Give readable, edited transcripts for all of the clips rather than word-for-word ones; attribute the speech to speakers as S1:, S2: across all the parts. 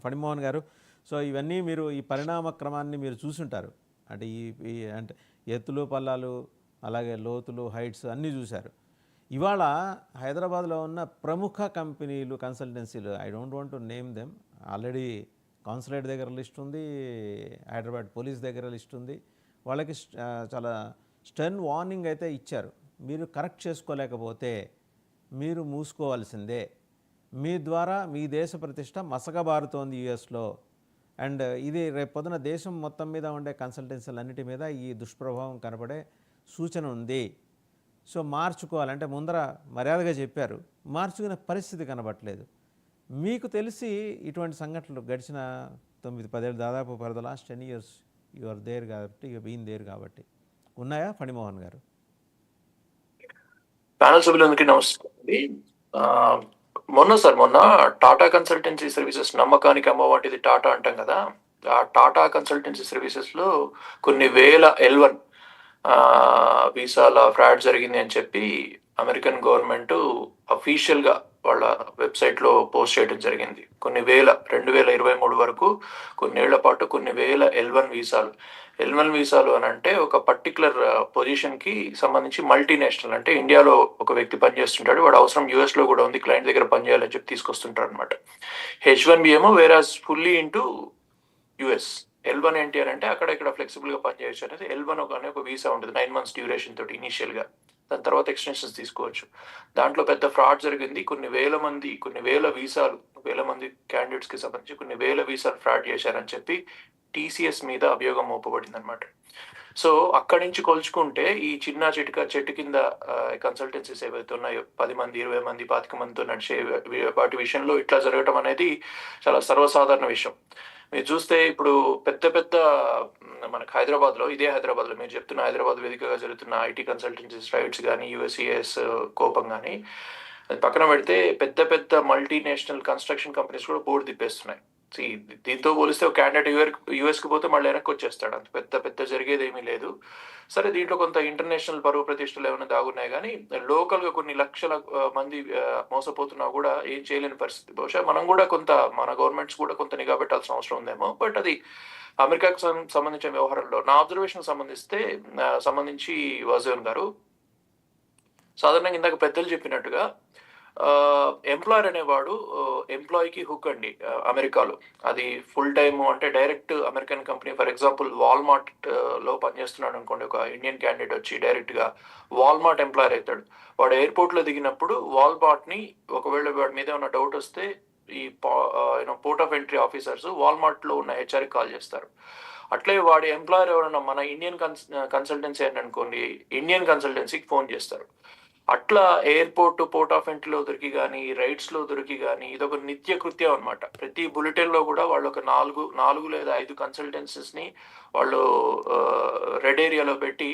S1: ఫణిమోహన్ గారు, సో ఇవన్నీ మీరు ఈ పరిణామ క్రమాన్ని మీరు చూసుంటారు. అంటే అంటే ఎత్తులు పల్లాలు, అలాగే లోతులు, హైట్స్ అన్నీ చూశారు. ఇవాళ హైదరాబాద్లో ఉన్న ప్రముఖ కంపెనీలు, కన్సల్టెన్సీలు, I don't want to name them, already consulate దగ్గర లిస్ట్ ఉంది, హైదరాబాద్ పోలీస్ దగ్గర లిస్ట్ ఉంది. వాళ్ళకి చాలా స్టర్న్ వార్నింగ్ అయితే ఇచ్చారు. మీరు కరెక్ట్ చేసుకోలేకపోతే మీరు మూసుకోవాల్సిందే. మీ ద్వారా మీ దేశ ప్రతిష్ట మసకబారుతోంది యుఎస్లో. అండ్ ఇది రేపు పొద్దున దేశం మొత్తం మీద ఉండే కన్సల్టెన్సీలన్నిటి మీద ఈ దుష్ప్రభావం కనపడే సూచన ఉంది. సో మార్చుకోవాలంటే ముందర మర్యాదగా చెప్పారు, మార్చుకునే పరిస్థితి కనబట్టలేదు. మీకు తెలిసి ఇటువంటి సంఘటనలు గడిచిన 9-10 ఏళ్ళు, దాదాపు for the last 10 years you are there కాబట్టి, యు బీన్ దేర్ కాబట్టి, ఉన్నాయా ఫణిమోహన్ గారు?
S2: ప్యానల్ సభ్యులందరికీ నమస్కారం. మొన్న టాటా కన్సల్టెన్సీ సర్వీసెస్, నమ్మకానికి అమ్మవాటిది టాటా అంటాం కదా, ఆ టాటా కన్సల్టెన్సీ సర్వీసెస్లో కొన్ని వేల L1 వీసాల ఫ్రాడ్ జరిగింది అని చెప్పి అమెరికన్ గవర్నమెంట్ అఫీషియల్గా వాళ్ళ వెబ్సైట్లో పోస్ట్ చేయడం జరిగింది. కొన్ని వేల 2023 వరకు కొన్నేళ్ల పాటు కొన్ని వేల L1 వీసాలు అని అంటే ఒక పర్టికులర్ పొజిషన్కి సంబంధించి మల్టీనేషనల్, అంటే ఇండియాలో ఒక వ్యక్తి పనిచేస్తుంటాడు, వాడు అవసరం యూఎస్లో కూడా ఉంది, క్లయింట్ దగ్గర పనిచేయాలని చెప్పి తీసుకొస్తుంటారు అనమాట. H1B ఏమో వేరాజ్ ఫుల్లీ ఇంటూ యుఎస్. L1 ఏంటి అని అంటే అక్కడ ఇక్కడ ఫ్లెక్సిబుల్గా పనిచేయచ్చు అనేది. L1 అనే ఒక వీసా ఉంటుంది 9 months డ్యూరేషన్ తోటి ఇనీషియల్గా, దాని తర్వాత ఎక్స్టెన్షన్స్ తీసుకోవచ్చు. దాంట్లో పెద్ద ఫ్రాడ్ జరిగింది. కొన్ని వేల వీసాలు, వేల మంది క్యాండిడేట్స్కి సంబంధించి కొన్ని వేల వీసాలు ఫ్రాడ్ చేశారని చెప్పి టీసీఎస్ మీద అభియోగం మోపబడింది అనమాట. సో అక్కడి నుంచి కొలుచుకుంటే ఈ చిన్న చెట్టు కింద కన్సల్టెన్సీస్ ఏవైతే ఉన్నాయో 10 మంది, 20 మంది, 25 మందితో నడిచే వాటి విషయంలో ఇట్లా జరగటం అనేది చాలా సర్వసాధారణ విషయం. మీరు చూస్తే ఇప్పుడు పెద్ద మనకు హైదరాబాద్లో మీరు చెప్తున్న హైదరాబాద్ వేదికగా జరుగుతున్న ఐటీ కన్సల్టెన్సీస్ రైట్స్ కానీ, యుఎస్ఈఎస్ కోపం కానీ, అది పక్కన పెడితే పెద్ద మల్టీనేషనల్ కన్స్ట్రక్షన్ కంపెనీస్ కూడా బోర్డు తిప్పేస్తున్నాయి. దీంతో పోలిస్తే ఒక క్యాండిడేట్ యుఎస్కి పోతే మళ్ళీ వెనక్కి వచ్చేస్తాడు. అంత పెద్ద జరిగేది ఏమీ లేదు. సరే, దీంట్లో కొంత ఇంటర్నేషనల్ పరువు ప్రతిష్టలు ఏమైనా దాగున్నాయి, కానీ లోకల్గా కొన్ని లక్షల మంది మోసపోతున్నా కూడా ఏం చేయలేని పరిస్థితి. బహుశా మనం కూడా మన గవర్నమెంట్స్ కూడా కొంత నిఘా పెట్టాల్సిన అవసరం ఉందేమో. బట్ అది అమెరికాకు సంబంధించిన వ్యవహారంలో నా అబ్జర్వేషన్ సంబంధించి వాసుదేవన్ గారు, సాధారణంగా ఇందాక పెద్దలు చెప్పినట్టుగా ఎంప్లాయర్ అనేవాడు ఎంప్లాయీకి హుక్ అండి. అమెరికాలో అది ఫుల్ టైమ్ అంటే direct American company, for example Walmart లో పనిచేస్తున్నాడు అనుకోండి, ఒక ఇండియన్ క్యాండిడేట్ వచ్చి డైరెక్ట్గా వాల్మార్ట్ ఎంప్లాయర్ అవుతాడు. వాడు ఎయిర్పోర్ట్లో దిగినప్పుడు వాల్మార్ట్ని, ఒకవేళ వాడి మీద ఏమైనా డౌట్ వస్తే ఈ పోర్ట్ ఆఫ్ ఎంట్రీ ఆఫీసర్స్ వాల్మార్ట్లో ఉన్న హెచ్ఆర్కి కాల్ చేస్తారు. అట్లే వాడి ఎంప్లాయర్ ఎవరైనా మన ఇండియన్ కన్సల్టెన్సీ అని అనుకోండి, ఇండియన్ కన్సల్టెన్సీకి ఫోన్ చేస్తారు. అట్లా పోర్ట్ ఆఫ్ ఎంట్రీలో దొరికి కానీ, రైట్స్లో దొరికి కానీ, ఇదొక నిత్య కృత్యం అనమాట. ప్రతి బులెటిన్లో కూడా వాళ్ళు ఒక 4 లేదా 5 కన్సల్టెన్సీస్ని వాళ్ళు రెడ్ ఏరియాలో పెట్టి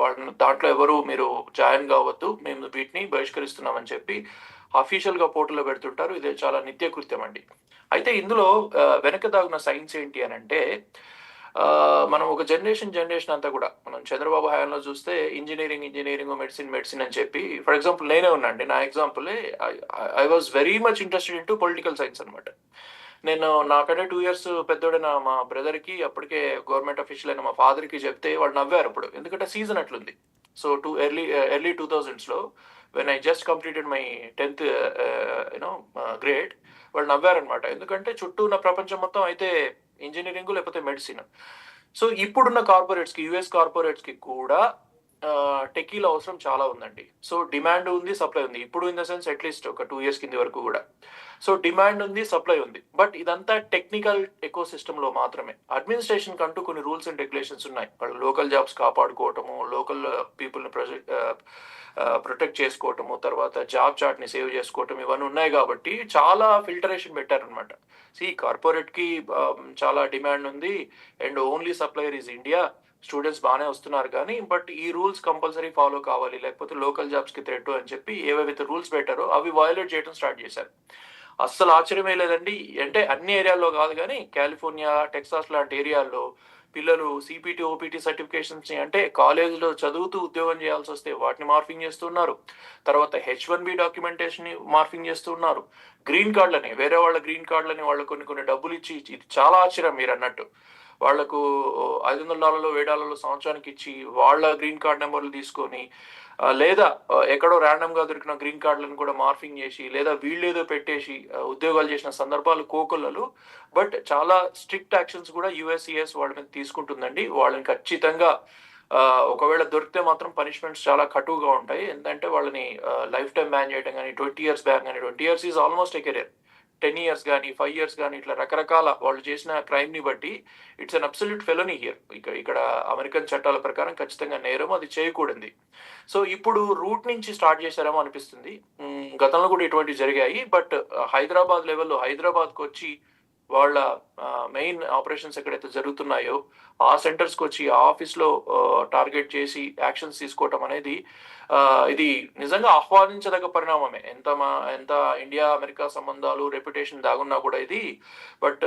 S2: వాళ్ళని దాంట్లో ఎవరు మీరు జాయిన్ కావద్దు, మేము వీటిని బహిష్కరిస్తున్నామని చెప్పి అఫీషియల్గా పోర్టల్లో పెడుతుంటారు. ఇది చాలా నిత్య కృత్యం అండి. అయితే ఇందులో వెనక దాగున్న సైన్స్ ఏంటి అని అంటే, మనం ఒక జనరేషన్ అంతా కూడా మనం చంద్రబాబు హయాంలో చూస్తే ఇంజనీరింగ్, మెడిసిన్ అని చెప్పి, ఫర్ ఎగ్జాంపుల్ నేనే ఉన్నాండి. నా ఎగ్జాంపులే, I was very much interested in to political science అనమాట. నేను నాకంటే 2 years పెద్దోడైన మా బ్రదర్కి, అప్పటికే గవర్నమెంట్ అఫీషియల్ అయిన మా ఫాదర్కి చెప్తే వాళ్ళు నవ్వారు అప్పుడు, ఎందుకంటే సీజన్ అట్లుంది. So early 2000s when I just completed my 10th grade, వాళ్ళు నవ్వారనమాట. ఎందుకంటే చుట్టూ ఉన్న ప్రపంచం మొత్తం అయితే ఇంజనీరింగ్ లేకపోతే మెడిసిన్. సో ఇప్పుడున్న యుఎస్ కార్పొరేట్స్కి కూడా టెకీల అవసరం చాలా ఉందండి. సో డిమాండ్ ఉంది, సప్లై ఉంది. ఇప్పుడు ఇన్ ద సెన్స్ అట్లీస్ట్ ఒక 2 years కింది వరకు కూడా. సో డిమాండ్ ఉంది, సప్లై ఉంది. బట్ ఇదంతా టెక్నికల్ ఎకో సిస్టంలో మాత్రమే. అడ్మినిస్ట్రేషన్ కంటూ కొన్ని రూల్స్ అండ్ రెగ్యులేషన్స్ ఉన్నాయి. వాళ్ళు లోకల్ జాబ్స్ కాపాడుకోవటము, లోకల్ పీపుల్ని ప్రొటెక్ట్ చేసుకోవటము, తర్వాత జాబ్ చార్ట్ని సేవ్ చేసుకోవటం, ఇవన్నీ ఉన్నాయి. కాబట్టి చాలా ఫిల్టరేషన్ పెట్టారనమాట. కార్పొరేట్కి చాలా డిమాండ్ ఉంది, and only supplier is India. Students బాగానే వస్తున్నారు కానీ, బట్ ఈ రూల్స్ కంపల్సరీ ఫాలో కావాలి, లేకపోతే లోకల్ జాబ్స్కి థ్రెట్ అని చెప్పి ఏవైతే రూల్స్ పెట్టారో అవి వయోలేట్ చేయడం స్టార్ట్ చేశారు. అస్సలు ఆశ్చర్యమే లేదండి. అంటే అన్ని ఏరియాల్లో కాదు కానీ, కాలిఫోర్నియా, టెక్సాస్ లాంటి ఏరియాల్లో పిల్లలు సిపిటి ఓపీటీ సర్టిఫికేషన్స్ని అంటే కాలేజీలో చదువుతూ ఉద్యోగం చేయాల్సి వస్తే వాటిని మార్ఫింగ్ చేస్తున్నారు. తర్వాత H1B డాక్యుమెంటేషన్ని మార్ఫింగ్ చేస్తున్నారు. గ్రీన్ కార్డులని వేరే వాళ్ళ గ్రీన్ కార్డులని వాళ్ళు కొన్ని డబ్బులు ఇచ్చి ఇది చాలా ఆశ్చర్యం మీరు అన్నట్టు. వాళ్లకు $500 $1000 సంవత్సరానికి ఇచ్చి వాళ్ళ గ్రీన్ కార్డ్ నెంబర్లు తీసుకొని లేదా ఎక్కడో ర్యాండమ్ గా దొరికిన గ్రీన్ కార్డులను కూడా మార్ఫింగ్ చేసి లేదా వీళ్ళేదో పెట్టేసి ఉద్యోగాలు చేసిన సందర్భాలు కోకొల్లలు. బట్ చాలా స్ట్రిక్ట్ యాక్షన్స్ కూడా యుఎస్సిఎస్ వాళ్ళ మీద తీసుకుంటుందండి. వాళ్ళని ఖచ్చితంగా ఒకవేళ దొరికితే మాత్రం పనిష్మెంట్స్ చాలా కటువుగా ఉంటాయి. ఎందుకంటే వాళ్ళని లైఫ్ టైం బ్యాన్ చేయడం కానీ 20 years బ్యాన్ కానీ 20 years is almost A career. 10 years కానీ 5 years కానీ ఇట్లా రకరకాల వాళ్ళు చేసిన క్రైమ్ ని బట్టి it's an absolute felony here. ఇక్కడ అమెరికన్ చట్టాల ప్రకారం ఖచ్చితంగా నేరం, అది చేయకూడదు. సో ఇప్పుడు రూట్ నుంచి స్టార్ట్ చేశారేమో అనిపిస్తుంది. గతంలో కూడా ఇటువంటివి జరిగాయి. బట్ హైదరాబాద్ లెవెల్లో హైదరాబాద్కి వచ్చి వాళ్ళ మెయిన్ ఆపరేషన్స్ ఎక్కడైతే జరుగుతున్నాయో ఆ సెంటర్స్కి వచ్చి ఆ ఆఫీస్లో టార్గెట్ చేసి యాక్షన్స్ తీసుకోవటం అనేది ఇది నిజంగా ఆహ్వానించదగ్గ పరిణామమే. ఎంత ఇండియా అమెరికా సంబంధాలు రెప్యుటేషన్ దాగున్నా కూడా ఇది. బట్